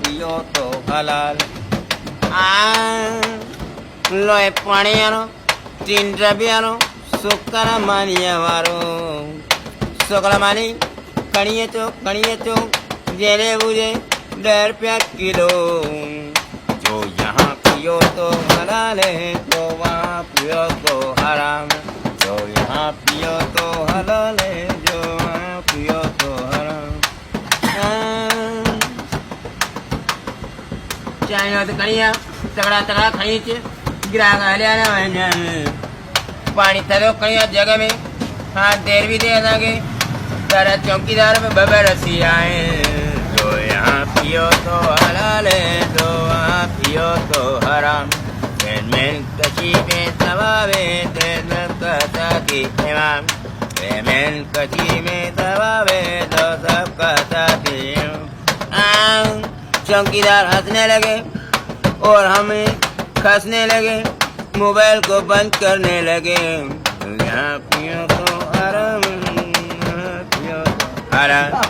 पियो तो हलाल। लो ए पाणियानो तीन डबियानो सुकरा मानिया वारो सुकरा मानी कणिये तो जेने बुझे 1.5 रुपया किलो। जो यहाँ पियो तो हलाल है तो वहाँ पियो तो हराम। जो यहाँ पियो तो हलाल है जो वहाँ पियो तो हराम। चाय तो कणिया तगड़ा खाई छे ग्राहक आल्या पानी थरो कणिया जगह में हाँ देर भी दे लागे तारा चौकीदार में बबे रसी आए। जो यहाँ पियो तो हलाल है तो वहाँ पियो तो हराम। मैन कची में दबावे तेन कहता कि इमाम। मैन कची में दबावे तो सब कहता कि चौकीदार हंसने लगे और हमें खसने लगे मोबाइल को बंद करने लगे। यहाँ पियो तो हराम पियो तो हराम।